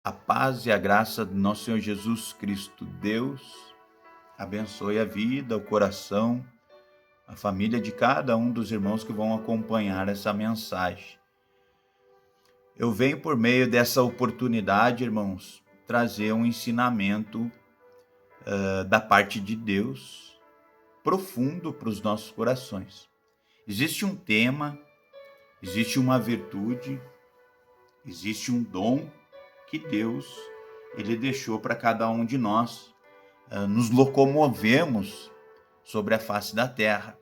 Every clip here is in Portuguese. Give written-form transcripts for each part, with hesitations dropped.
A paz e a graça do nosso Senhor Jesus Cristo, Deus, abençoe a vida, o coração, a família de cada um dos irmãos que vão acompanhar essa mensagem. Eu venho por meio dessa oportunidade, irmãos, trazer um ensinamento da parte de Deus, profundo para os nossos corações. Existe um tema, existe uma virtude, existe um dom que Deus ele deixou para cada um de nós. Nos locomovemos sobre a face da terra.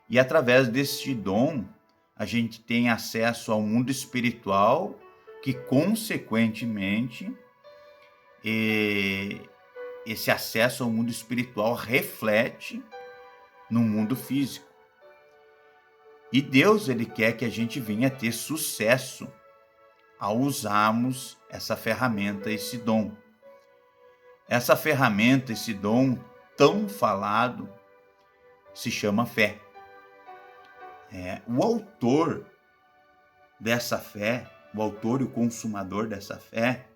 E através deste dom, a gente tem acesso ao mundo espiritual, que consequentemente, esse acesso ao mundo espiritual reflete no mundo físico. E Deus, ele quer que a gente venha ter sucesso ao usarmos essa ferramenta, esse dom. Essa ferramenta, esse dom tão falado, se chama fé. O autor dessa fé, o autor e o consumador dessa fé,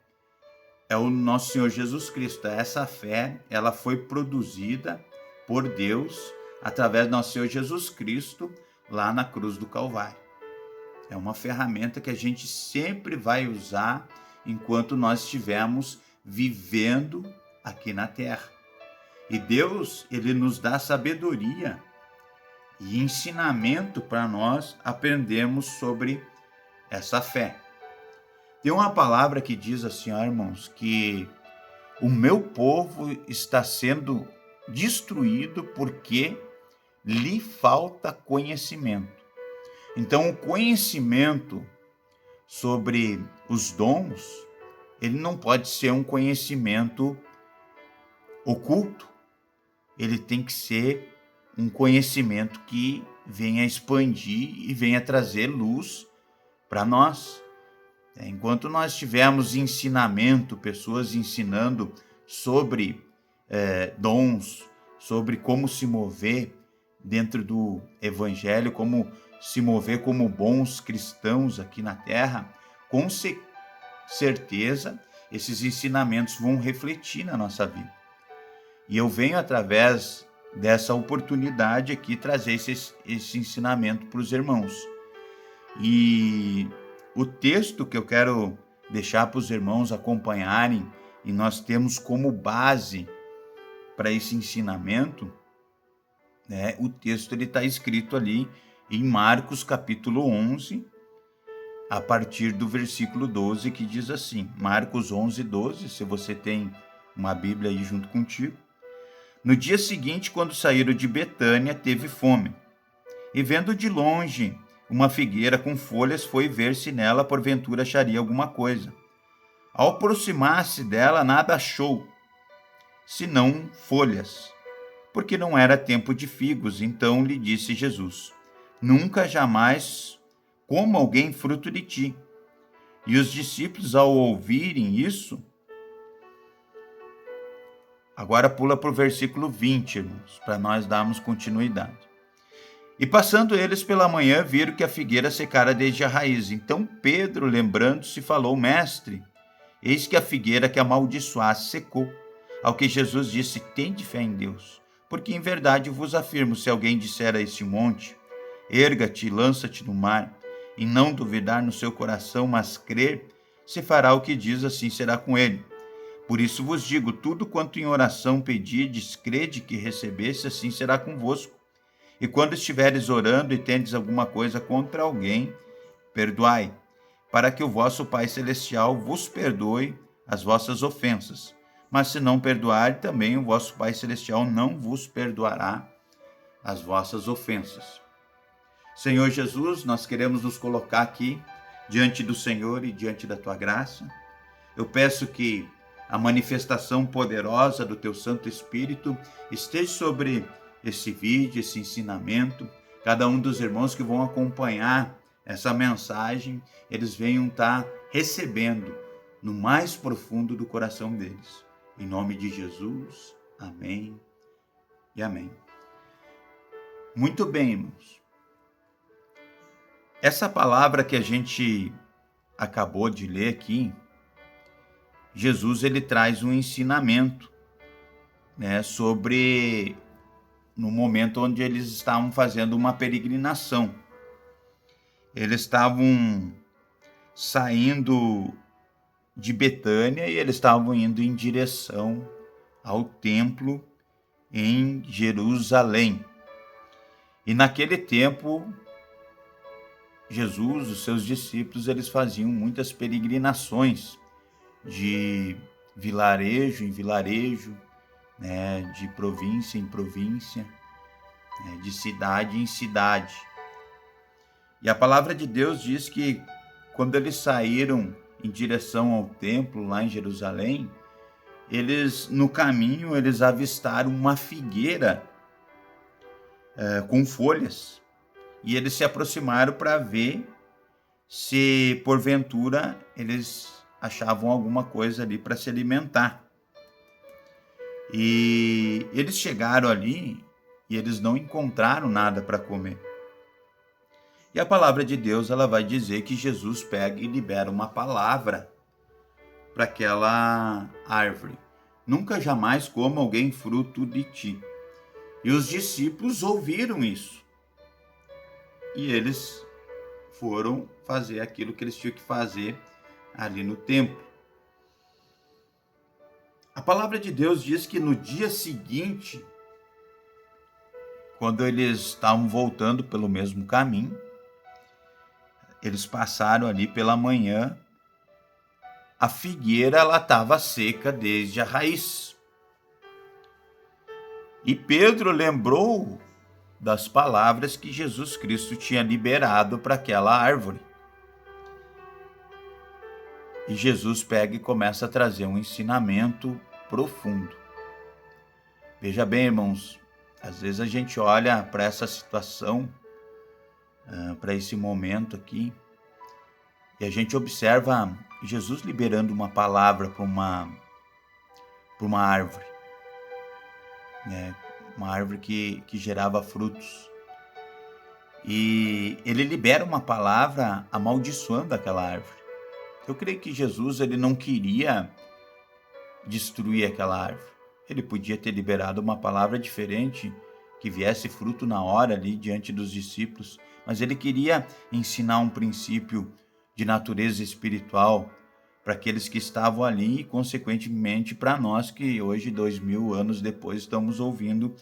é o nosso Senhor Jesus Cristo. Essa fé, ela foi produzida por Deus através do nosso Senhor Jesus Cristo lá na cruz do Calvário. É uma ferramenta que a gente sempre vai usar enquanto nós estivermos vivendo aqui na terra. E Deus, ele nos dá sabedoria e ensinamento para nós aprendermos sobre essa fé. Tem uma palavra que diz assim, irmãos, que o meu povo está sendo destruído porque lhe falta conhecimento. Então, o conhecimento sobre os dons, ele não pode ser um conhecimento oculto. Ele tem que ser um conhecimento que venha expandir e venha trazer luz para nós. Enquanto nós tivermos ensinamento, pessoas ensinando sobre dons, sobre como se mover dentro do evangelho, como se mover como bons cristãos aqui na terra, com certeza esses ensinamentos vão refletir na nossa vida. E eu venho, através dessa oportunidade aqui, trazer esse ensinamento para os irmãos. E o texto que eu quero deixar para os irmãos acompanharem, e nós temos como base para esse ensinamento, o texto está escrito ali em Marcos capítulo 11, a partir do versículo 12, que diz assim, Marcos 11, 12, se você tem uma Bíblia aí junto contigo. No dia seguinte, quando saíram de Betânia, teve fome. E vendo de longe uma figueira com folhas, foi ver se nela porventura acharia alguma coisa. Ao aproximar-se dela, nada achou, senão folhas, porque não era tempo de figos. Então lhe disse Jesus, nunca jamais coma alguém fruto de ti. E os discípulos, ao ouvirem isso, agora pula para o versículo 20, irmãos, para nós darmos continuidade. E passando eles pela manhã, viram que a figueira secara desde a raiz. Então Pedro, lembrando-se, falou, mestre, eis que a figueira que amaldiçoaste secou. Ao que Jesus disse, tende fé em Deus. Porque em verdade vos afirmo, se alguém disser a este monte, erga-te e lança-te no mar, e não duvidar no seu coração, mas crer, se fará o que diz, assim será com ele. Por isso vos digo, tudo quanto em oração pedirdes, crede que recebesse, assim será convosco. E quando estiveres orando e tendes alguma coisa contra alguém, perdoai, para que o vosso Pai Celestial vos perdoe as vossas ofensas. Mas se não perdoar, também o vosso Pai Celestial não vos perdoará as vossas ofensas. Senhor Jesus, nós queremos nos colocar aqui diante do Senhor e diante da tua graça. Eu peço que a manifestação poderosa do teu Santo Espírito esteja sobre esse vídeo, esse ensinamento. Cada um dos irmãos que vão acompanhar essa mensagem, eles venham estar recebendo no mais profundo do coração deles. Em nome de Jesus, amém e amém. Muito bem, irmãos. Essa palavra que a gente acabou de ler aqui, Jesus ele traz um ensinamento, né, sobre no momento onde eles estavam fazendo uma peregrinação. Eles estavam saindo de Betânia e eles estavam indo em direção ao templo em Jerusalém. E naquele tempo, Jesus, os seus discípulos, eles faziam muitas peregrinações de vilarejo em vilarejo, né, de província em província, né, de cidade em cidade. E a palavra de Deus diz que quando eles saíram em direção ao templo lá em Jerusalém, no caminho, eles avistaram uma figueira com folhas. E eles se aproximaram para ver se, porventura, eles achavam alguma coisa ali para se alimentar. E eles chegaram ali e eles não encontraram nada para comer. E a palavra de Deus, ela vai dizer que Jesus pega e libera uma palavra para aquela árvore. Nunca jamais coma alguém fruto de ti. E os discípulos ouviram isso. E eles foram fazer aquilo que eles tinham que fazer ali no templo. A palavra de Deus diz que no dia seguinte, quando eles estavam voltando pelo mesmo caminho, eles passaram ali pela manhã, a figueira ela estava seca desde a raiz. E Pedro lembrou das palavras que Jesus Cristo tinha liberado para aquela árvore. E Jesus pega e começa a trazer um ensinamento profundo. Veja bem, irmãos, às vezes a gente olha para essa situação, para esse momento aqui, e a gente observa Jesus liberando uma palavra para uma árvore, né? Uma árvore que gerava frutos. E ele libera uma palavra amaldiçoando aquela árvore. Eu creio que Jesus ele não queria destruir aquela árvore. Ele podia ter liberado uma palavra diferente, que viesse fruto na hora ali diante dos discípulos, mas ele queria ensinar um princípio de natureza espiritual para aqueles que estavam ali e, consequentemente, para nós que hoje, 2000 anos depois, estamos ouvindo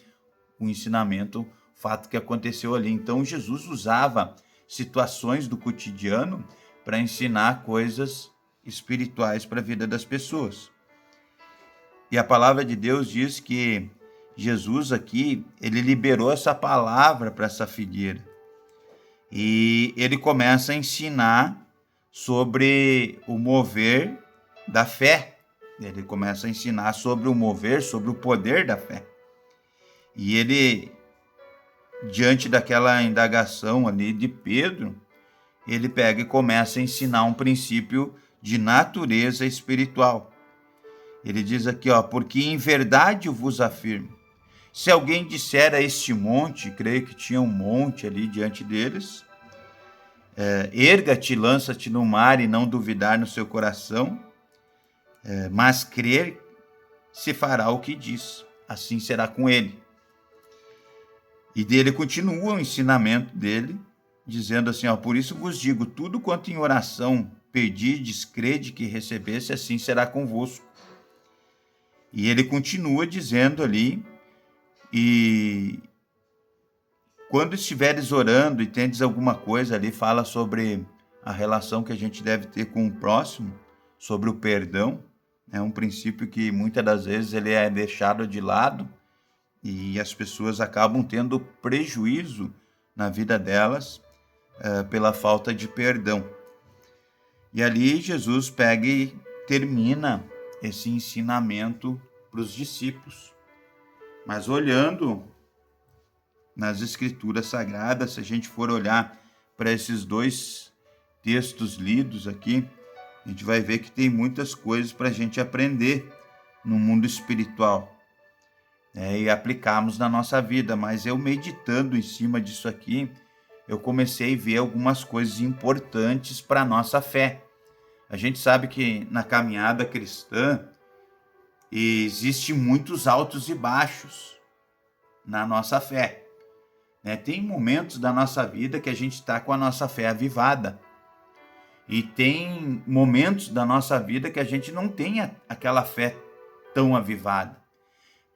o ensinamento, o fato que aconteceu ali. Então, Jesus usava situações do cotidiano para ensinar coisas espirituais para a vida das pessoas. E a palavra de Deus diz que Jesus aqui, ele liberou essa palavra para essa figueira. E ele começa a ensinar sobre o mover da fé. Ele começa a ensinar sobre o mover, sobre o poder da fé. E ele, diante daquela indagação ali de Pedro, ele pega e começa a ensinar um princípio de natureza espiritual. Ele diz aqui, porque em verdade eu vos afirmo, se alguém disser a este monte, creio que tinha um monte ali diante deles, erga-te, lança-te no mar e não duvidar no seu coração, mas crer se fará o que diz, assim será com ele. E dele continua o ensinamento dele, dizendo assim, por isso vos digo, tudo quanto em oração pedides, crede que recebesse, assim será convosco. E ele continua dizendo ali, e quando estiveres orando e tendes alguma coisa ali, fala sobre a relação que a gente deve ter com o próximo, sobre o perdão, é um princípio que muitas das vezes ele é deixado de lado e as pessoas acabam tendo prejuízo na vida delas pela falta de perdão. E ali Jesus pega e termina esse ensinamento para os discípulos. Mas olhando nas Escrituras Sagradas, se a gente for olhar para esses dois textos lidos aqui, a gente vai ver que tem muitas coisas para a gente aprender no mundo espiritual, e aplicarmos na nossa vida. Mas eu meditando em cima disso aqui, eu comecei a ver algumas coisas importantes para a nossa fé. A gente sabe que na caminhada cristã existem muitos altos e baixos na nossa fé, né? Tem momentos da nossa vida que a gente está com a nossa fé avivada, e tem momentos da nossa vida que a gente não tem aquela fé tão avivada,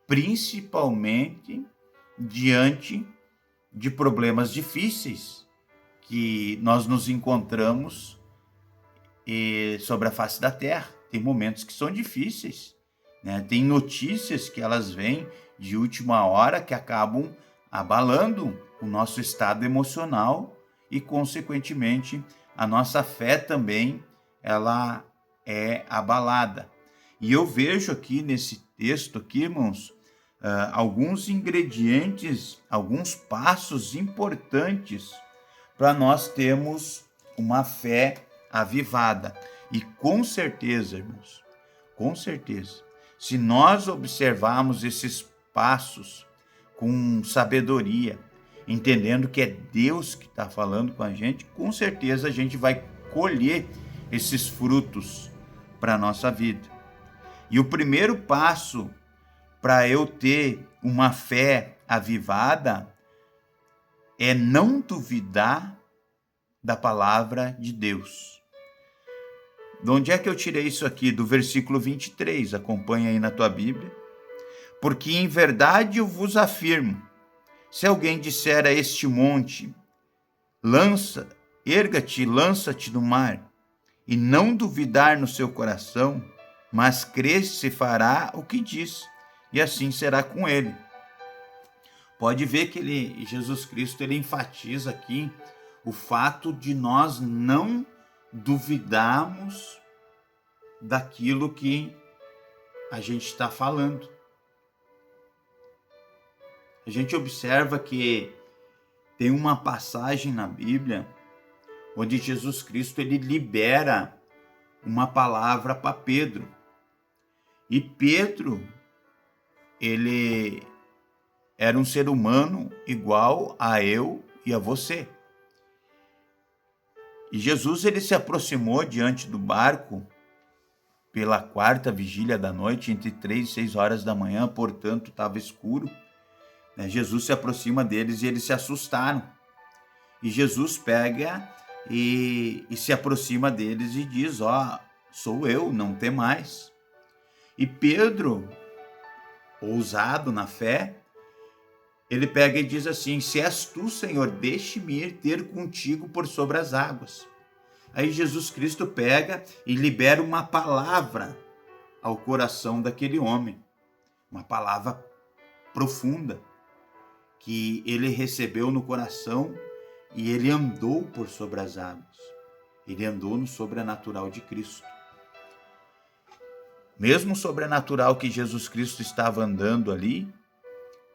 principalmente diante de problemas difíceis que nós nos encontramos sobre a face da terra. Tem momentos que são difíceis, né? Tem notícias que elas vêm de última hora que acabam abalando o nosso estado emocional e, consequentemente, a nossa fé também ela é abalada. E eu vejo aqui nesse texto aqui, irmãos, alguns ingredientes, alguns passos importantes para nós termos uma fé avivada. E com certeza, irmãos, com certeza, se nós observarmos esses passos com sabedoria, entendendo que é Deus que está falando com a gente, com certeza a gente vai colher esses frutos para a nossa vida. E o primeiro passo para eu ter uma fé avivada é não duvidar da palavra de Deus. De onde é que eu tirei isso aqui? Do versículo 23, acompanha aí na tua Bíblia. Porque em verdade eu vos afirmo, se alguém disser a este monte, erga-te, lança-te no mar, e não duvidar no seu coração, mas crer se fará o que diz, e assim será com ele. Pode ver que Jesus Cristo, ele enfatiza aqui o fato de nós não duvidarmos daquilo que a gente está falando. A gente observa que tem uma passagem na Bíblia onde Jesus Cristo ele libera uma palavra para Pedro. E Pedro, ele era um ser humano igual a eu e a você. E Jesus ele se aproximou diante do barco pela quarta vigília da noite, entre 3 e 6 horas da manhã, portanto estava escuro. Jesus se aproxima deles e eles se assustaram. E Jesus pega e se aproxima deles e diz: sou eu, não temais. E Pedro, ousado na fé, ele pega e diz assim: se és tu, Senhor, deixe-me ir ter contigo por sobre as águas. Aí Jesus Cristo pega e libera uma palavra ao coração daquele homem, uma palavra profunda, que ele recebeu no coração e ele andou por sobre as águas. Ele andou no sobrenatural de Cristo. Mesmo sobrenatural que Jesus Cristo estava andando ali,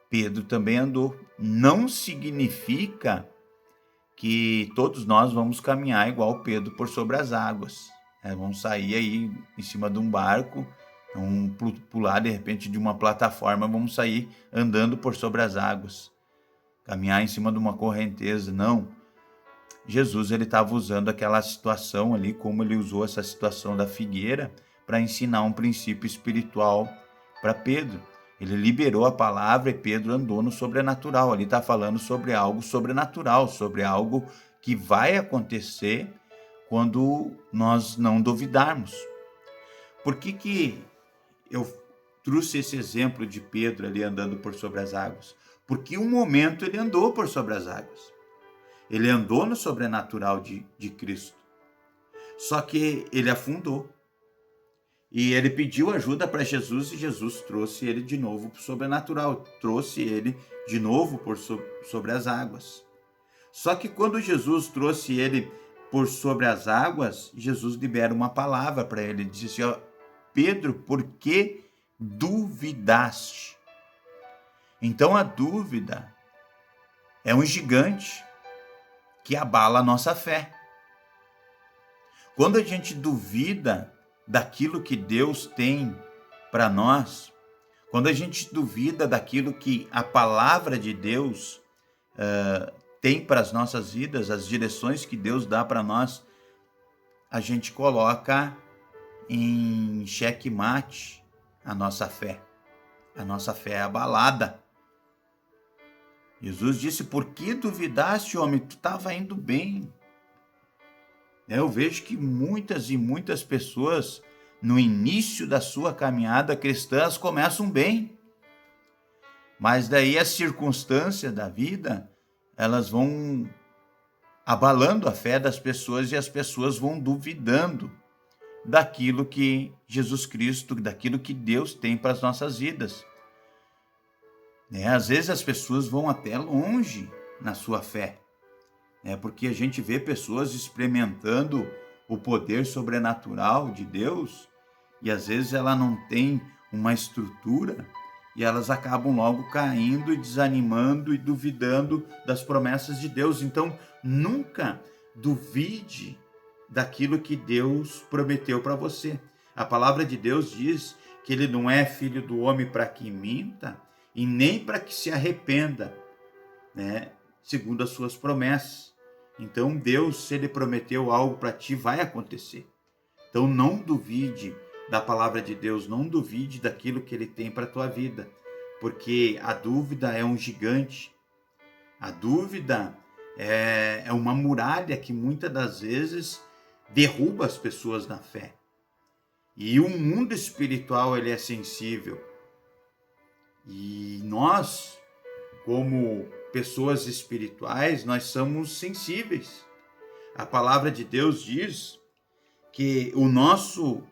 Pedro também andou. Não significa que todos nós vamos caminhar igual Pedro por sobre as águas. Vamos sair aí em cima de um barco, vamos pular de repente de uma plataforma, vamos sair andando por sobre as águas, caminhar em cima de uma correnteza. Não. Jesus ele estava usando aquela situação ali, como ele usou essa situação da figueira, para ensinar um princípio espiritual para Pedro. Ele liberou a palavra e Pedro andou no sobrenatural. Ali está falando sobre algo sobrenatural, sobre algo que vai acontecer quando nós não duvidarmos. Por que eu trouxe esse exemplo de Pedro ali andando por sobre as águas? Porque um momento ele andou por sobre as águas. Ele andou no sobrenatural de Cristo. Só que ele afundou. E ele pediu ajuda para Jesus e Jesus trouxe ele de novo para o sobrenatural. Trouxe ele de novo por sobre as águas. Só que quando Jesus trouxe ele por sobre as águas, Jesus libera uma palavra para ele. Ele disse assim: Pedro, por que duvidaste? Então a dúvida é um gigante que abala a nossa fé. Quando a gente duvida daquilo que Deus tem para nós, quando a gente duvida daquilo que a palavra de Deus tem para as nossas vidas, as direções que Deus dá para nós, a gente coloca em xeque-mate a nossa fé. A nossa fé é abalada. Jesus disse: por que duvidaste, homem? Tu estava indo bem. Eu vejo que muitas e muitas pessoas, no início da sua caminhada cristã, começam bem. Mas daí as circunstâncias da vida, elas vão abalando a fé das pessoas e as pessoas vão duvidando daquilo que Jesus Cristo, daquilo que Deus tem para as nossas vidas. Às vezes as pessoas vão até longe na sua fé, porque a gente vê pessoas experimentando o poder sobrenatural de Deus e às vezes ela não tem uma estrutura e elas acabam logo caindo e desanimando e duvidando das promessas de Deus. Então, nunca duvide daquilo que Deus prometeu para você. A palavra de Deus diz que ele não é filho do homem para que minta e nem para que se arrependa, segundo as suas promessas. Então, Deus, se ele prometeu algo para ti, vai acontecer. Então, não duvide da palavra de Deus, não duvide daquilo que ele tem para a tua vida, porque a dúvida é um gigante. A dúvida é uma muralha que muitas das vezes derruba as pessoas na fé. E o mundo espiritual, ele é sensível. E nós, como pessoas espirituais, nós somos sensíveis. A palavra de Deus diz que o nosso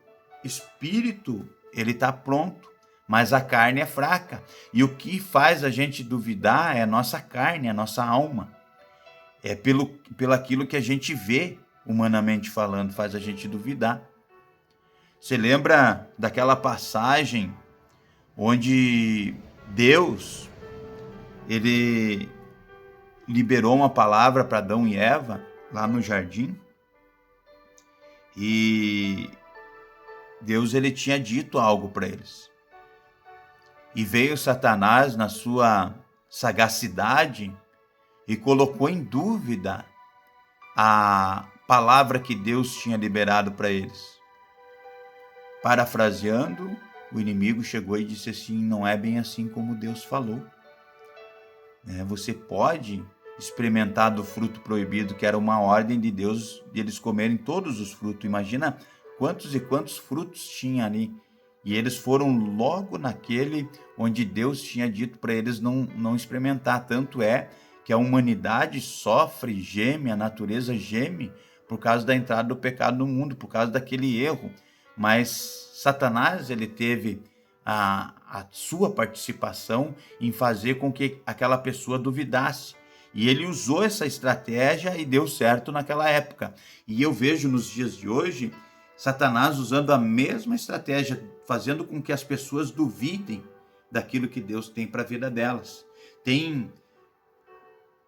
espírito, ele está pronto, mas a carne é fraca. E o que faz a gente duvidar é a nossa carne, a nossa alma. É pelo aquilo que a gente vê, humanamente falando, faz a gente duvidar. Você lembra daquela passagem onde Deus, ele liberou uma palavra para Adão e Eva lá no jardim? E Deus, ele tinha dito algo para eles. E veio Satanás na sua sagacidade e colocou em dúvida a palavra que Deus tinha liberado para eles. Parafraseando, o inimigo chegou e disse assim: não é bem assim como Deus falou. Você pode experimentar do fruto proibido, que era uma ordem de Deus de eles comerem todos os frutos. Imagina quantos e quantos frutos tinha ali. E eles foram logo naquele onde Deus tinha dito para eles não experimentar. Tanto é que a humanidade sofre, geme, a natureza geme por causa da entrada do pecado no mundo, por causa daquele erro. Mas Satanás, ele teve a sua participação em fazer com que aquela pessoa duvidasse. E ele usou essa estratégia e deu certo naquela época. E eu vejo nos dias de hoje Satanás usando a mesma estratégia, fazendo com que as pessoas duvidem daquilo que Deus tem para a vida delas.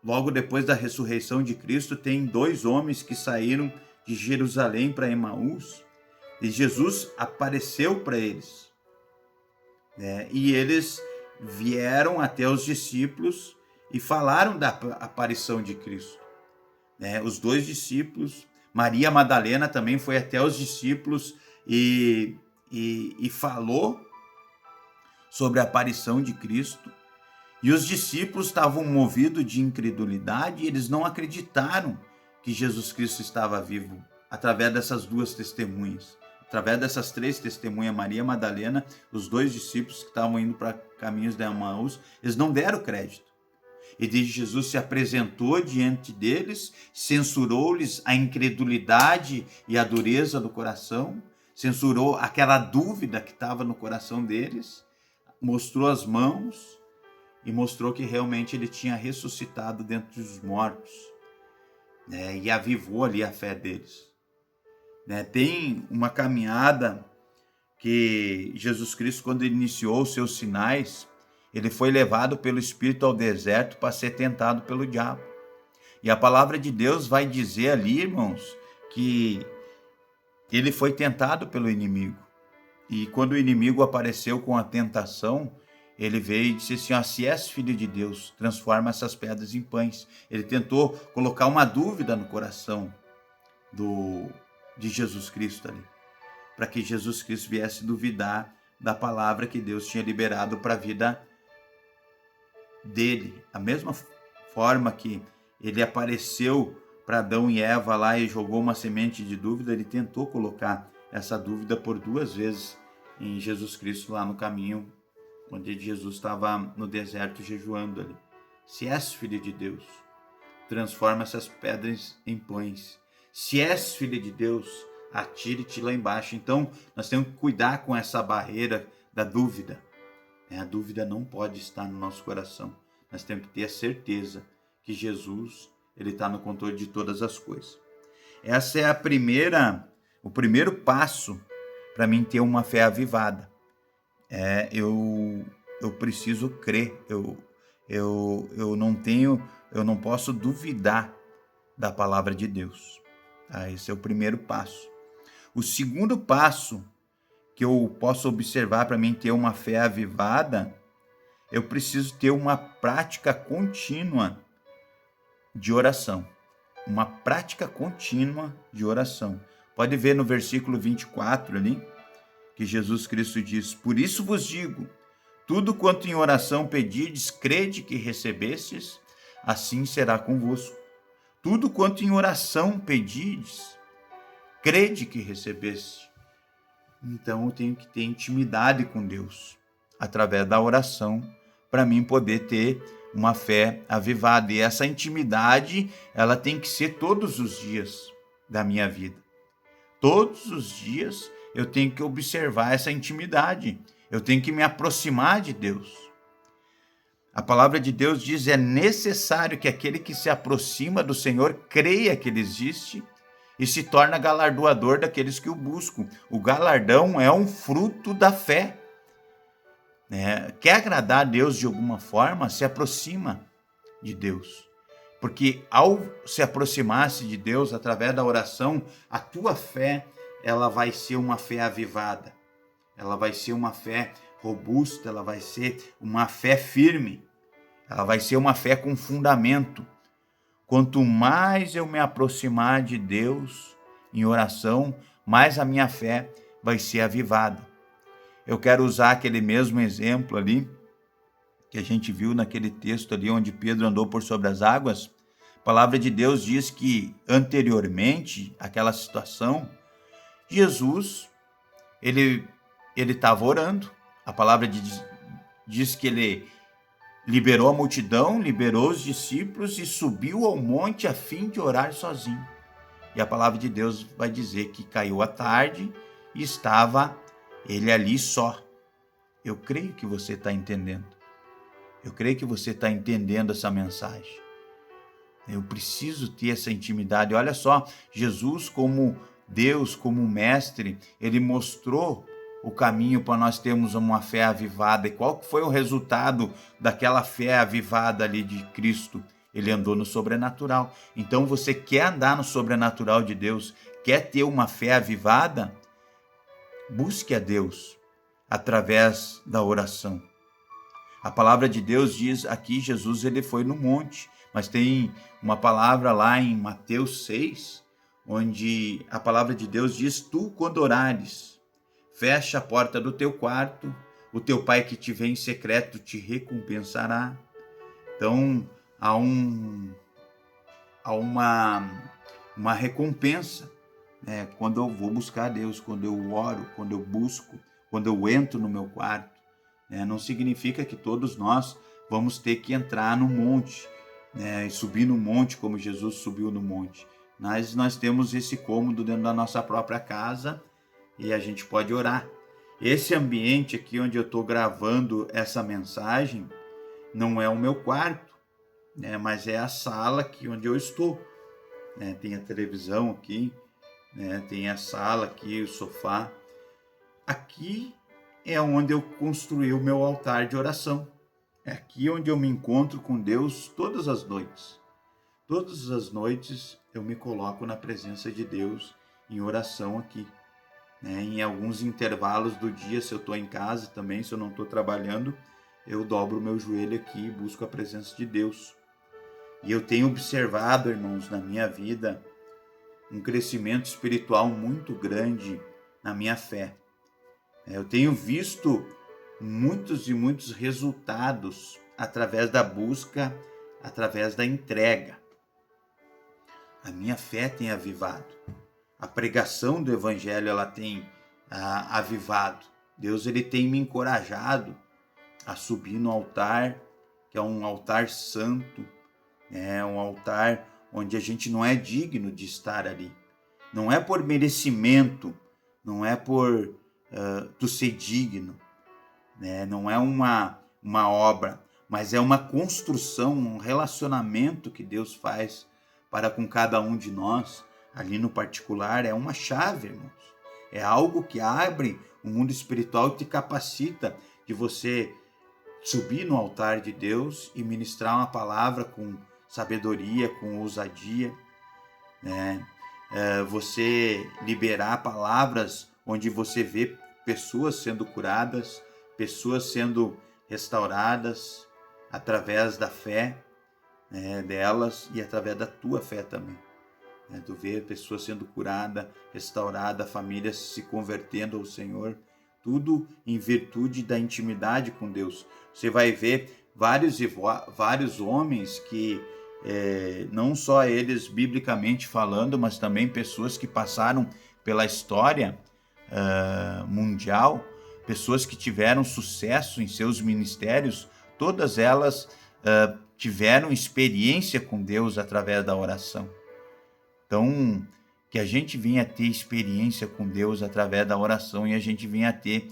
Logo depois da ressurreição de Cristo, tem 2 homens que saíram de Jerusalém para Emaús, e Jesus apareceu para eles. E eles vieram até os discípulos e falaram da aparição de Cristo. Os 2 discípulos, Maria Madalena também foi até os discípulos e falou sobre a aparição de Cristo. E os discípulos estavam movidos de incredulidade e eles não acreditaram que Jesus Cristo estava vivo através dessas 2 testemunhas. Através dessas 3 testemunhas, Maria Madalena, os 2 discípulos que estavam indo para caminhos de Emaús, eles não deram crédito. E Jesus se apresentou diante deles, censurou-lhes a incredulidade e a dureza do coração, censurou aquela dúvida que estava no coração deles, mostrou as mãos e mostrou que realmente ele tinha ressuscitado dentre os mortos, e avivou ali a fé deles. Tem uma caminhada que Jesus Cristo, quando ele iniciou os seus sinais, ele foi levado pelo Espírito ao deserto para ser tentado pelo diabo. E a palavra de Deus vai dizer ali, irmãos, que ele foi tentado pelo inimigo. E quando o inimigo apareceu com a tentação, ele veio e disse assim: se és filho de Deus, transforma essas pedras em pães. Ele tentou colocar uma dúvida no coração de Jesus Cristo ali, para que Jesus Cristo viesse duvidar da palavra que Deus tinha liberado para a vida dele. A mesma forma que ele apareceu para Adão e Eva lá e jogou uma semente de dúvida, ele tentou colocar essa dúvida por 2 vezes em Jesus Cristo lá no caminho, onde Jesus estava no deserto jejuando ali. Se és filho de Deus, transforma essas pedras em pães. Se és filho de Deus, atire-te lá embaixo. Então, nós temos que cuidar com essa barreira da dúvida. A dúvida não pode estar no nosso coração. Nós temos que ter a certeza que Jesus, ele está no controle de todas as coisas. Essa é o primeiro passo para mim ter uma fé avivada. Eu preciso crer. Eu não posso duvidar da palavra de Deus. Tá? Esse é o primeiro passo. O segundo passo que eu posso observar para mim ter uma fé avivada, eu preciso ter uma prática contínua de oração. Uma prática contínua de oração. Pode ver no versículo 24 ali, que Jesus Cristo diz: por isso vos digo, tudo quanto em oração pedirdes, crede que recebestes, assim será convosco. Tudo quanto em oração pedirdes, crede que recebeste. Então eu tenho que ter intimidade com Deus, através da oração, para mim poder ter uma fé avivada. E essa intimidade, ela tem que ser todos os dias da minha vida. Todos os dias eu tenho que observar essa intimidade. Eu tenho que me aproximar de Deus. A palavra de Deus diz: é necessário que aquele que se aproxima do Senhor creia que Ele existe e se torna galardoador daqueles que o buscam. O galardão é um fruto da fé. Quer agradar a Deus de alguma forma, se aproxima de Deus. Porque ao se aproximar-se de Deus através da oração, a tua fé, ela vai ser uma fé avivada. Ela vai ser uma fé robusta, ela vai ser uma fé firme. Ela vai ser uma fé com fundamento. Quanto mais eu me aproximar de Deus em oração, mais a minha fé vai ser avivada. Eu quero usar aquele mesmo exemplo ali, que a gente viu naquele texto ali onde Pedro andou por sobre as águas. A palavra de Deus diz que anteriormente, àquela situação, Jesus, ele estava orando. A palavra diz que ele liberou a multidão, liberou os discípulos e subiu ao monte a fim de orar sozinho. E a palavra de Deus vai dizer que caiu a tarde e estava ele ali só. Eu creio que você está entendendo. Eu creio que você está entendendo essa mensagem. Eu preciso ter essa intimidade. Olha só, Jesus como Deus, como mestre, ele mostrou o caminho para nós termos uma fé avivada. E qual foi o resultado daquela fé avivada ali de Cristo? Ele andou no sobrenatural. Então você quer andar no sobrenatural de Deus? Quer ter uma fé avivada? Busque a Deus através da oração. A palavra de Deus diz aqui, Jesus ele foi no monte, mas tem uma palavra lá em Mateus 6, onde a palavra de Deus diz: tu, quando orares, fecha a porta do teu quarto, o teu pai que te vê em secreto te recompensará. Então, há uma recompensa, quando eu vou buscar Deus, quando eu oro, quando eu busco, quando eu entro no meu quarto. Não significa que todos nós vamos ter que entrar no monte, e subir no monte como Jesus subiu no monte. Mas nós temos esse cômodo dentro da nossa própria casa e a gente pode orar. Esse ambiente aqui onde eu estou gravando essa mensagem não é o meu quarto, mas é a sala aqui onde eu estou. Tem a televisão aqui, tem a sala aqui, o sofá. Aqui é onde eu construí o meu altar de oração. É aqui onde eu me encontro com Deus todas as noites. Todas as noites eu me coloco na presença de Deus em oração aqui. Em alguns intervalos do dia, se eu estou em casa também, se eu não estou trabalhando, eu dobro o meu joelho aqui e busco a presença de Deus. E eu tenho observado, irmãos, na minha vida, um crescimento espiritual muito grande na minha fé. Eu tenho visto muitos e muitos resultados através da busca, através da entrega. A minha fé tem avivado. A pregação do Evangelho ela tem avivado. Deus ele tem me encorajado a subir no altar, que é um altar santo, um altar onde a gente não é digno de estar ali. Não é por merecimento, não é por tu ser digno, não é uma obra, mas é uma construção, um relacionamento que Deus faz para com cada um de nós, ali no particular. É uma chave, irmãos. É algo que abre o mundo espiritual e te capacita de você subir no altar de Deus e ministrar uma palavra com sabedoria, com ousadia, você liberar palavras onde você vê pessoas sendo curadas, pessoas sendo restauradas através da fé delas e através da tua fé também. Tu vê pessoas sendo curadas, restauradas, famílias se convertendo ao Senhor, tudo em virtude da intimidade com Deus. Você vai ver vários homens que, não só eles biblicamente falando, mas também pessoas que passaram pela história mundial, pessoas que tiveram sucesso em seus ministérios, todas elas tiveram experiência com Deus através da oração. Então, que a gente venha ter experiência com Deus através da oração e a gente venha ter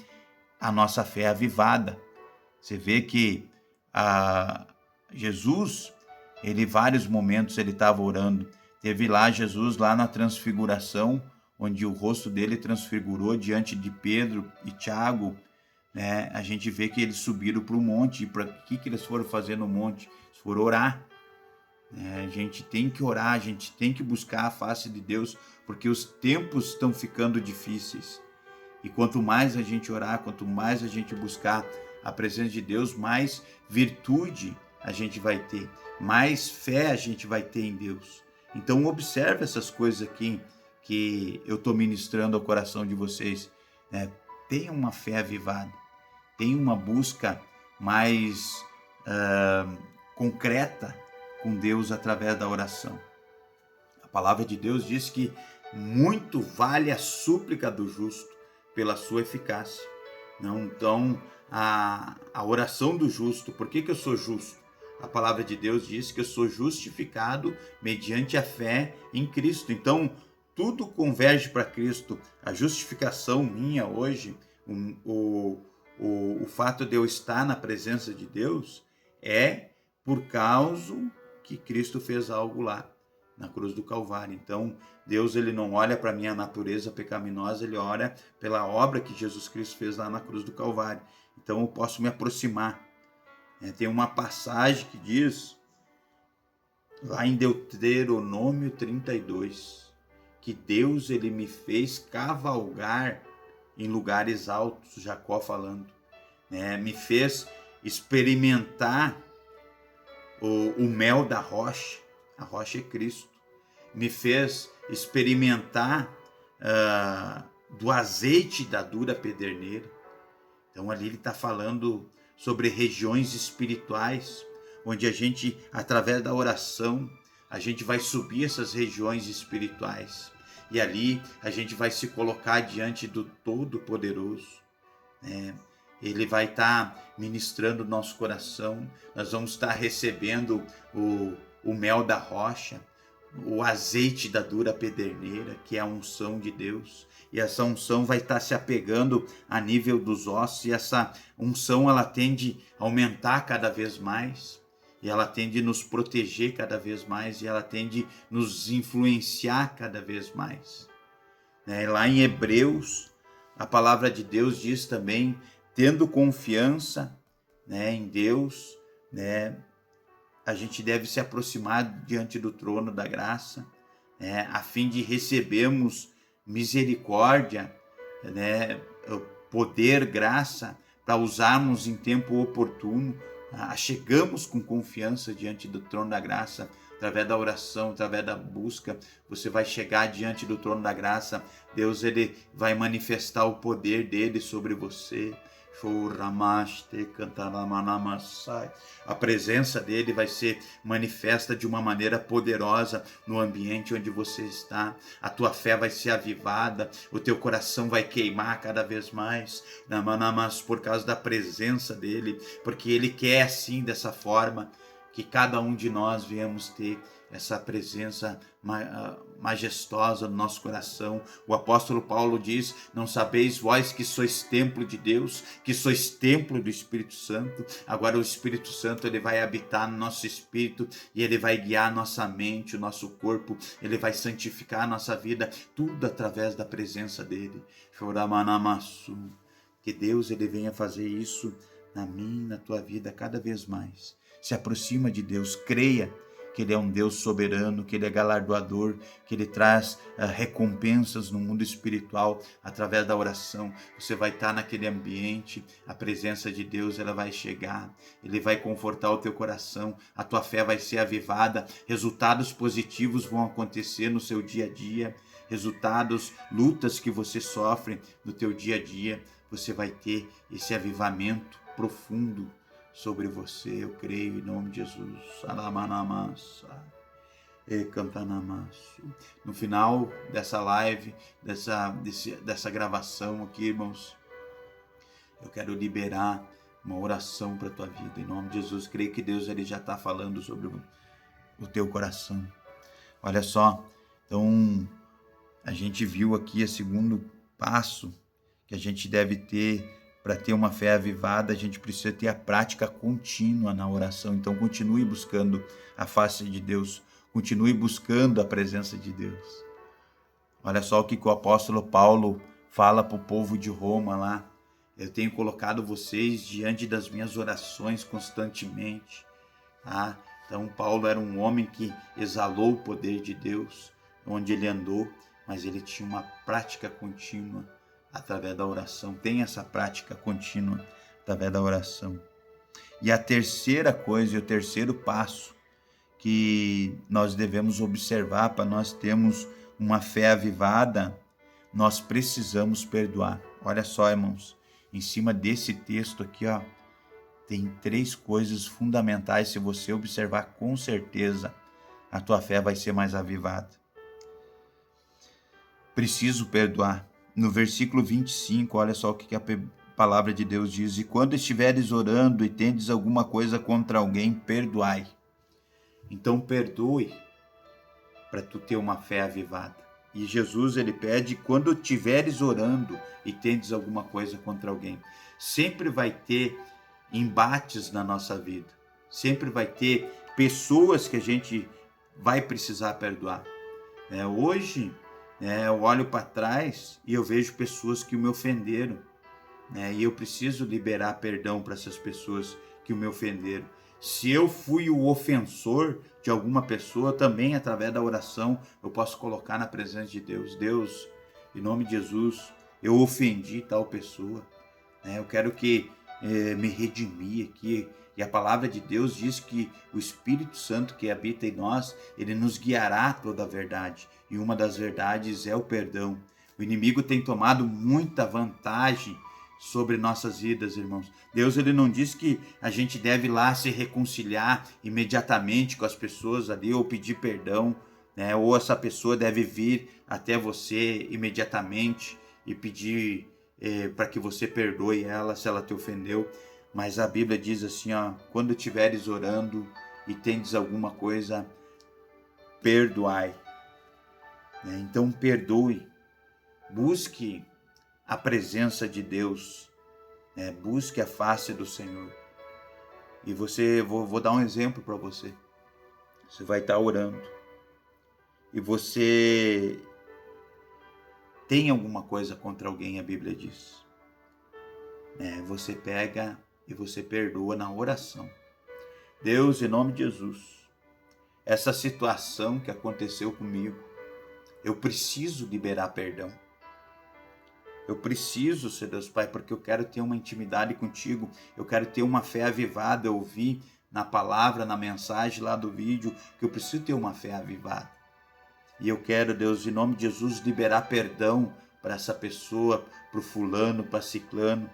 a nossa fé avivada. Você vê que Jesus, vários momentos ele estava orando. Teve lá Jesus lá na transfiguração, onde o rosto dele transfigurou diante de Pedro e Tiago. A gente vê que eles subiram para o monte. E para que eles foram fazer no monte? Eles foram orar. A gente tem que orar, a gente tem que buscar a face de Deus, porque os tempos estão ficando difíceis. E quanto mais a gente orar, quanto mais a gente buscar a presença de Deus, mais virtude a gente vai ter, mais fé a gente vai ter em Deus. Então observe essas coisas aqui que eu estou ministrando ao coração de vocês. Tenha uma fé avivada, tenha uma busca mais concreta com Deus através da oração. A palavra de Deus diz que muito vale a súplica do justo pela sua eficácia. Então, a oração do justo, por que eu sou justo? A palavra de Deus diz que eu sou justificado mediante a fé em Cristo. Então, tudo converge para Cristo. A justificação minha hoje, o fato de eu estar na presença de Deus é por causa que Cristo fez algo lá na cruz do Calvário. Então, Deus ele não olha para a minha natureza pecaminosa, ele olha pela obra que Jesus Cristo fez lá na cruz do Calvário. Então, eu posso me aproximar. Tem uma passagem que diz, lá em Deuteronômio 32, que Deus ele me fez cavalgar em lugares altos, Jacó falando, me fez experimentar o mel da rocha, a rocha é Cristo, me fez experimentar do azeite da dura pederneira. Então ali ele está falando sobre regiões espirituais, onde a gente, através da oração, a gente vai subir essas regiões espirituais. E ali a gente vai se colocar diante do Todo-Poderoso. Ele vai estar ministrando o nosso coração. Nós vamos estar recebendo o mel da rocha, o azeite da dura pederneira, que é a unção de Deus. E essa unção vai estar se apegando a nível dos ossos. E essa unção ela tende a aumentar cada vez mais. E ela tende a nos proteger cada vez mais. E ela tende a nos influenciar cada vez mais. Lá em Hebreus, a palavra de Deus diz também, tendo confiança em Deus, a gente deve se aproximar diante do trono da graça, a fim de recebermos misericórdia, poder, graça, para usarmos em tempo oportuno. Chegamos com confiança diante do trono da graça através da oração, através da busca, você vai chegar diante do trono da graça. Deus, ele vai manifestar o poder dele sobre você. A presença dele vai ser manifesta de uma maneira poderosa no ambiente onde você está. A tua fé vai ser avivada, o teu coração vai queimar cada vez mais, por causa da presença dele, porque ele quer assim, dessa forma, que cada um de nós viemos ter essa presença majestosa no nosso coração. O apóstolo Paulo diz: não sabeis vós que sois templo de Deus, que sois templo do Espírito Santo? Agora o Espírito Santo, ele vai habitar no nosso espírito e ele vai guiar a nossa mente, o nosso corpo, ele vai santificar a nossa vida, tudo através da presença dele. Que Deus, ele venha fazer isso na minha, na tua vida cada vez mais. Se aproxima de Deus, creia que ele é um Deus soberano, que ele é galardoador, que ele traz recompensas no mundo espiritual através da oração. Você vai estar naquele ambiente, a presença de Deus, ela vai chegar, ele vai confortar o teu coração, a tua fé vai ser avivada, resultados positivos vão acontecer no seu dia a dia, resultados, lutas que você sofre no teu dia a dia, você vai ter esse avivamento profundo sobre você, eu creio, em nome de Jesus. No final dessa live, dessa gravação aqui, irmãos, eu quero liberar uma oração para a tua vida, em nome de Jesus. Creio que Deus, ele já está falando sobre o teu coração. Olha só, então a gente viu aqui o segundo passo que a gente deve ter. Para ter uma fé avivada, a gente precisa ter a prática contínua na oração. Então, continue buscando a face de Deus. Continue buscando a presença de Deus. Olha só o que o apóstolo Paulo fala para o povo de Roma lá. Eu tenho colocado vocês diante das minhas orações constantemente. Tá? Então, Paulo era um homem que exalou o poder de Deus onde ele andou, mas ele tinha uma prática contínua através da oração. Tem essa prática contínua através da oração. E a terceira coisa, e o terceiro passo que nós devemos observar para nós termos uma fé avivada, nós precisamos perdoar. Olha só, irmãos, em cima desse texto aqui, ó, tem 3 coisas fundamentais. Se você observar, com certeza a tua fé vai ser mais avivada. Preciso perdoar. No versículo 25, olha só o que a palavra de Deus diz: e quando estiveres orando e tendes alguma coisa contra alguém, perdoai. Então perdoe para tu ter uma fé avivada. E Jesus, ele pede: quando estiveres orando e tendes alguma coisa contra alguém. Sempre vai ter embates na nossa vida, sempre vai ter pessoas que a gente vai precisar perdoar. Hoje, eu olho para trás e eu vejo pessoas que me ofenderam, e eu preciso liberar perdão para essas pessoas que me ofenderam. Se eu fui o ofensor de alguma pessoa, também através da oração eu posso colocar na presença de Deus: Deus, em nome de Jesus, eu ofendi tal pessoa, eu quero que me redimir aqui. E a palavra de Deus diz que o Espírito Santo que habita em nós, ele nos guiará a toda a verdade. E uma das verdades é o perdão. O inimigo tem tomado muita vantagem sobre nossas vidas, irmãos. Deus, ele não diz que a gente deve ir lá se reconciliar imediatamente com as pessoas ali, ou pedir perdão, ou essa pessoa deve vir até você imediatamente e pedir para que você perdoe ela se ela te ofendeu. Mas a Bíblia diz assim, ó: quando estiveres orando e tendes alguma coisa, perdoai. Então perdoe, busque a presença de Deus, busque a face do Senhor. E vou dar um exemplo para você. Você vai estar orando e você tem alguma coisa contra alguém, a Bíblia diz. Você pega e você perdoa na oração. Deus, em nome de Jesus, essa situação que aconteceu comigo, eu preciso liberar perdão. Eu preciso, Senhor Deus Pai, porque eu quero ter uma intimidade contigo, eu quero ter uma fé avivada, eu vi na palavra, na mensagem lá do vídeo, que eu preciso ter uma fé avivada. E eu quero, Deus, em nome de Jesus, liberar perdão para essa pessoa, para o fulano, para ciclano.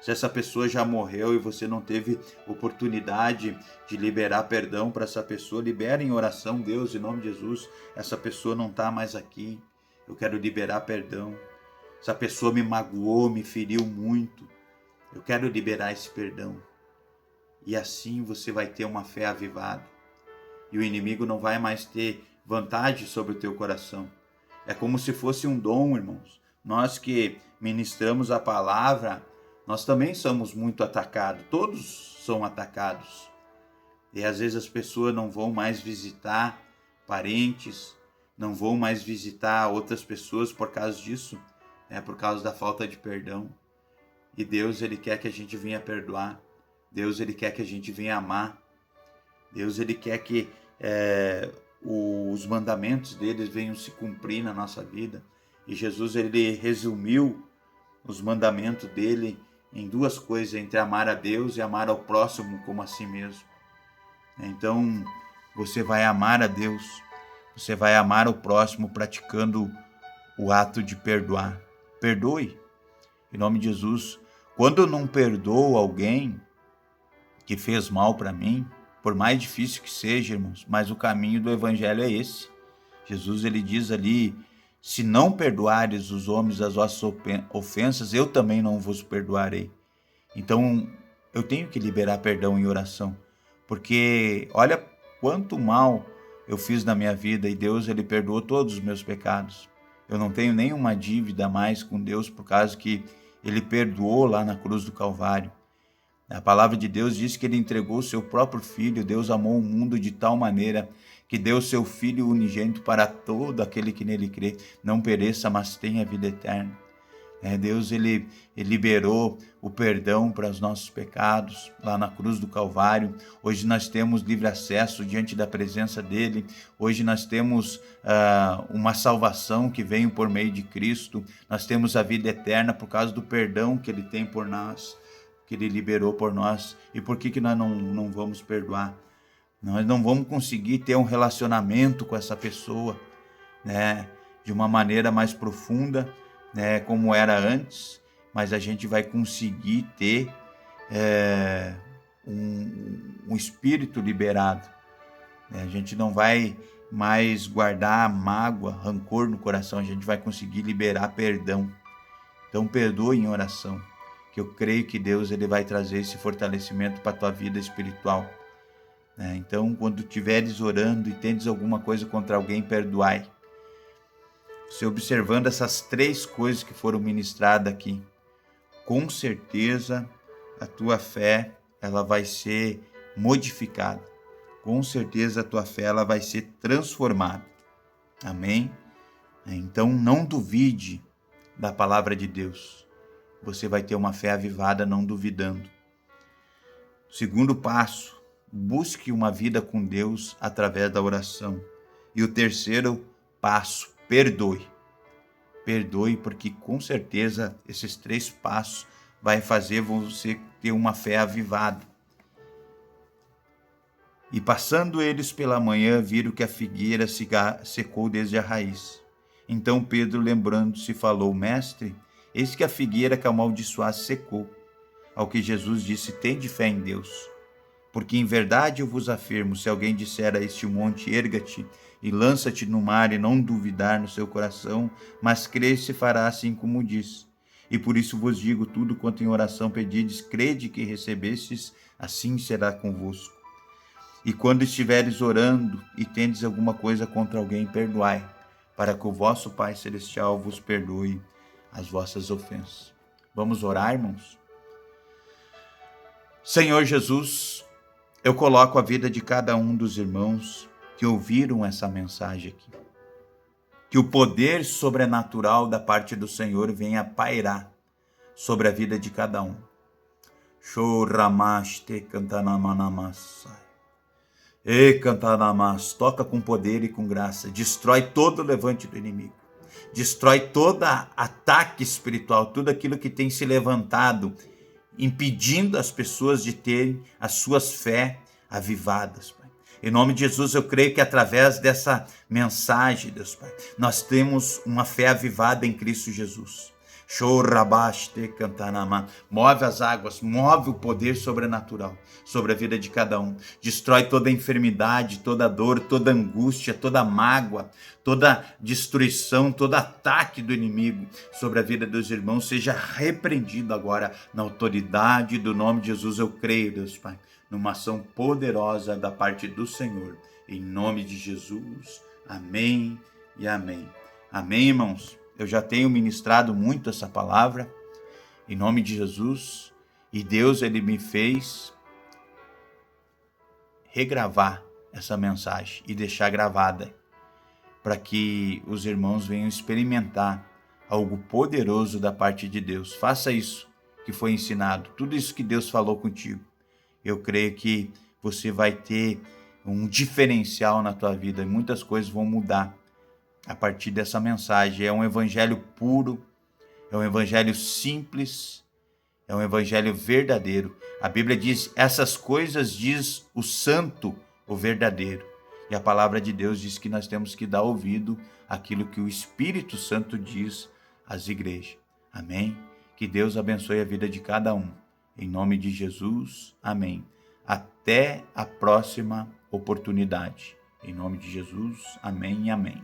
Se essa pessoa já morreu e você não teve oportunidade de liberar perdão para essa pessoa, libera em oração, Deus, em nome de Jesus, essa pessoa não está mais aqui. Eu quero liberar perdão. Essa pessoa me magoou, me feriu muito. Eu quero liberar esse perdão. E assim você vai ter uma fé avivada. E o inimigo não vai mais ter vantagem sobre o teu coração. É como se fosse um dom, irmãos. Nós que ministramos a palavra, nós também somos muito atacados. Todos são atacados. E às vezes as pessoas não vão mais visitar parentes, não vão mais visitar outras pessoas por causa disso, por causa da falta de perdão. E Deus, Ele quer que a gente venha perdoar. Deus, Ele quer que a gente venha amar. Deus, Ele quer que os mandamentos deles venham se cumprir na nossa vida. E Jesus, Ele resumiu os mandamentos dele em duas coisas, entre amar a Deus e amar ao próximo como a si mesmo. Então, você vai amar a Deus, você vai amar o próximo praticando o ato de perdoar. Perdoe, em nome de Jesus. Quando eu não perdoo alguém que fez mal para mim, por mais difícil que seja, irmãos, mas o caminho do evangelho é esse. Jesus, ele diz ali, se não perdoares os homens as vossas ofensas, eu também não vos perdoarei. Então, eu tenho que liberar perdão em oração, porque olha quanto mal eu fiz na minha vida e Deus, Ele perdoou todos os meus pecados. Eu não tenho nenhuma dívida mais com Deus por causa que Ele perdoou lá na cruz do Calvário. A palavra de Deus diz que Ele entregou o seu próprio Filho. Deus amou o mundo de tal maneira que deu o seu Filho unigênito para todo aquele que nele crê, não pereça, mas tenha vida eterna. Deus, ele liberou o perdão para os nossos pecados lá na cruz do Calvário. Hoje nós temos livre acesso diante da presença dele. Hoje nós temos uma salvação que veio por meio de Cristo. Nós temos a vida eterna por causa do perdão que ele tem por nós, que ele liberou por nós. E por que nós não vamos perdoar? Nós não vamos conseguir ter um relacionamento com essa pessoa, de uma maneira mais profunda, como era antes, mas a gente vai conseguir ter um espírito liberado. A gente não vai mais guardar mágoa, rancor no coração, a gente vai conseguir liberar perdão. Então perdoe em oração, que eu creio que Deus, ele vai trazer esse fortalecimento para a tua vida espiritual. Então, quando estiveres orando e tendes alguma coisa contra alguém, perdoai. Você observando essas três coisas que foram ministradas aqui, com certeza a tua fé ela vai ser modificada. Com certeza a tua fé ela vai ser transformada. Amém? Então não duvide da palavra de Deus. Você vai ter uma fé avivada não duvidando. Segundo passo, busque uma vida com Deus através da oração. E o terceiro passo, perdoe. Perdoe, porque com certeza esses três passos vai fazer você ter uma fé avivada. E passando eles pela manhã, viram que a figueira secou desde a raiz. Então Pedro, lembrando-se, falou: Mestre, eis que a figueira que amaldiçoaste secou. Ao que Jesus disse: Tende fé em Deus. Porque em verdade eu vos afirmo, se alguém disser a este monte, erga-te e lança-te no mar, e não duvidar no seu coração, mas crer, se fará assim como diz. E por isso vos digo, tudo quanto em oração pedides, crede que recebestes, assim será convosco. E quando estiveres orando e tendes alguma coisa contra alguém, perdoai, para que o vosso Pai Celestial vos perdoe as vossas ofensas. Vamos orar, irmãos? Senhor Jesus, eu coloco a vida de cada um dos irmãos que ouviram essa mensagem aqui. Que o poder sobrenatural da parte do Senhor venha pairar sobre a vida de cada um. Toca com poder e com graça. Destrói todo o levante do inimigo. Destrói todo ataque espiritual, tudo aquilo que tem se levantado, impedindo as pessoas de terem as suas fé, avivadas, Pai. Em nome de Jesus, eu creio que através dessa mensagem, Deus Pai, nós temos uma fé avivada em Cristo Jesus. Move as águas, move o poder sobrenatural sobre a vida de cada um. Destrói toda enfermidade, toda dor, toda angústia, toda mágoa, toda destruição, todo ataque do inimigo sobre a vida dos irmãos. Seja repreendido agora na autoridade do nome de Jesus. Eu creio, Deus Pai, numa ação poderosa da parte do Senhor. Em nome de Jesus. Amém e amém. Amém, irmãos? Eu já tenho ministrado muito essa palavra, em nome de Jesus, e Deus, Ele me fez regravar essa mensagem e deixar gravada, para que os irmãos venham experimentar algo poderoso da parte de Deus. Faça isso que foi ensinado, tudo isso que Deus falou contigo. Eu creio que você vai ter um diferencial na tua vida e muitas coisas vão mudar a partir dessa mensagem. É um evangelho puro, é um evangelho simples, é um evangelho verdadeiro. A Bíblia diz, essas coisas diz o santo, o verdadeiro. E a palavra de Deus diz que nós temos que dar ouvido àquilo que o Espírito Santo diz às igrejas. Amém? Que Deus abençoe a vida de cada um. Em nome de Jesus, amém. Até a próxima oportunidade. Em nome de Jesus, amém e amém.